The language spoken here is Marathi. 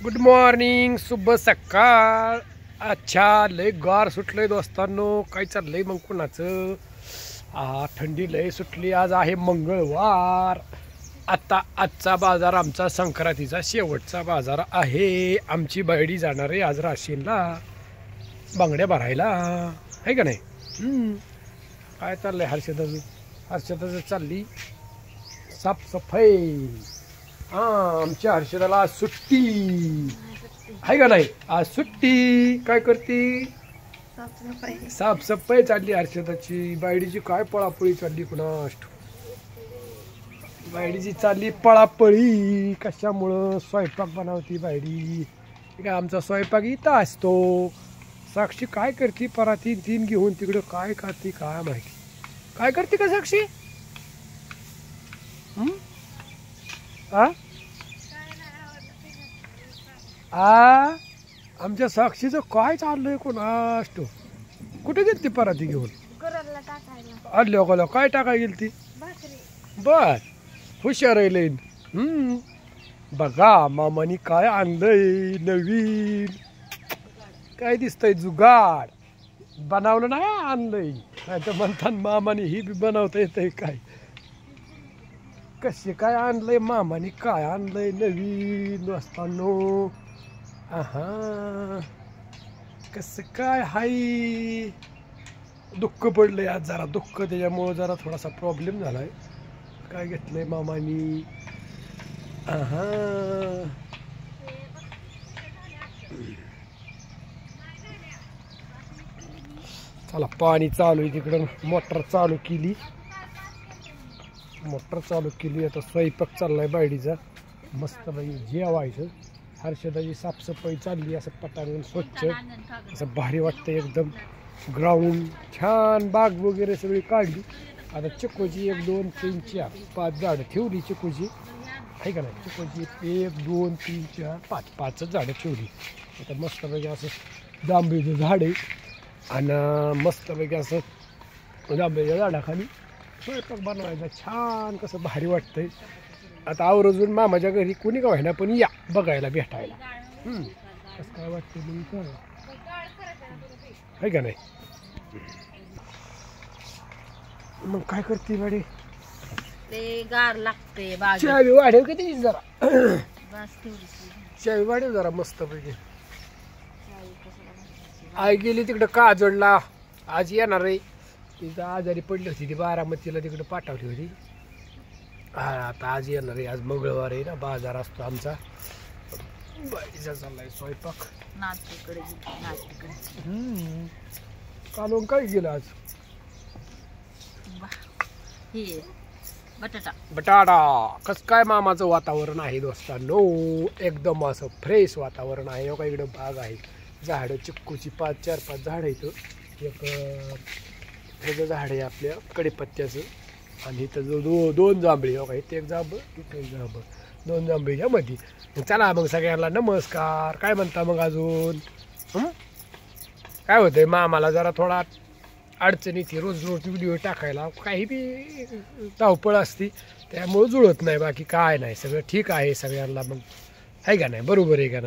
गुड मॉर्निंग, शुभ सकाळ. अच्छा, लय गार सुटलंय दोस्तांनो. काय चाललंय मग कुणाचं? थंडी लय सुटली. आज आहे मंगळवार. आता आजचा बाजार आमचा संक्रांतीचा शेवटचा बाजार आहे. आमची बैडी जाणार आहे आज राशीनला बांगड्या भरायला, आहे का नाही? काय चाललंय हर्षदाचं चालली साफसफाई. आमच्या हर्षदाला आज सुट्टी आहे का नाही? आज सुट्टी. काय करते? साफसफाई चालली हर्षदाची. बायडीची काय पळापळी चालली कुणास ठाऊक. बायडीची चालली पळापळी. कशामुळं? स्वयंपाक बनवती बायडी. काय आमचा स्वयंपाक इथं असतो. साक्षी काय करते? पराती तीन घेऊन तिकडं काय करते काय माहिती. काय करते का साक्षी? आमच्या साक्षीचं काय चाललंय कोणास ठाऊक. कुठे गेली ती पराती घेऊन? आल्या का काय टाकाय गेली ती? बर, हुशार आहे लईन. बघा मामानी काय आणलंय नवीन. काय दिसतंय? जुगाड. बनवलं नाही आणलंय. नाही तर म्हणतात मामानी ही बी बनवता येतंय काय. कसे काय आणलंय मामानी? काय आणलंय नवीन दोस्तांनो? कसं काय हाय? दुःख पडलंय आज जरा. दुःख त्याच्यामुळं जरा थोडासा प्रॉब्लेम झालाय. काय घेतलंय मामानी? चला, पाणी चालू आहे तिकडं. मोटर चालू केली. आता स्वयंपाक चाललाय बायडीचा. मस्त बाई जेवायचं. हर्षदाची साफसफाई चालली. असं पटांगण स्वच्छ असं भारी वाटतं एकदम. ग्राउंड छान. बाग वगैरे सगळी काढली. आता चिकूची 1 2 3 4 5 झाडं ठेवली चिकूची, आहे का नाही? चिकूची 1 2 3 4 5 5 झाडं ठेवली. आता मस्तपैकी असं जांभळीचं झाड आहे. आणि मस्तपैकी असं जांभळीच्या झाडाखाली स्वयंपाक बनवायचा. छान कसं भारी वाटतंय. आता आवर्जून मामाच्या घरी कोणी का व्हायना पण या बघायला भेटायला. कसं काय वाटतं तुमचं, आहे का नाही? मग काय करते बाडी? ते गार लागते. चावी वाढेल का तिची जरा? चावी वाढेल जरा मस्तपैकी. आई गेली तिकडं काजळला. आज येणार आहे. तिथं आजारी पडली होती ती. बारामतीला तिकडं पाठवली होती. आता आज येणार आहे. आज मंगळवार आहे ना, बाजार असतो आमचा. बाईचा चाललाय स्वयंपाक. कालवून काय गेलं आज? बटाटा. कसं काय मामाचं वातावरण आहे दोस्तांनो? एकदम असं फ्रेश वातावरण आहे. हो का, इकडं बाग आहे. झाडं चिक्कूची 4 5 झाडं इथं. एक ह्याचं झाड आहे आपल्या कडीपत्त्याचं. आणि इथं जो 2 जांभळी. हो का, इथे एक जांभळ, इथे एक जांभळ. 2 जांभळीच्या मध्ये. चला मग सगळ्यांना नमस्कार. काय म्हणता मग अजून? काय होतंय मामाला जरा थोडा अडचणीत रोज व्हिडिओ टाकायला. काही बी धावपळ असती त्यामुळं जुळत नाही. बाकी काय नाही, सगळं ठीक आहे सगळ्यांना. मग आहे का नाही? बरोबर आहे का नाही?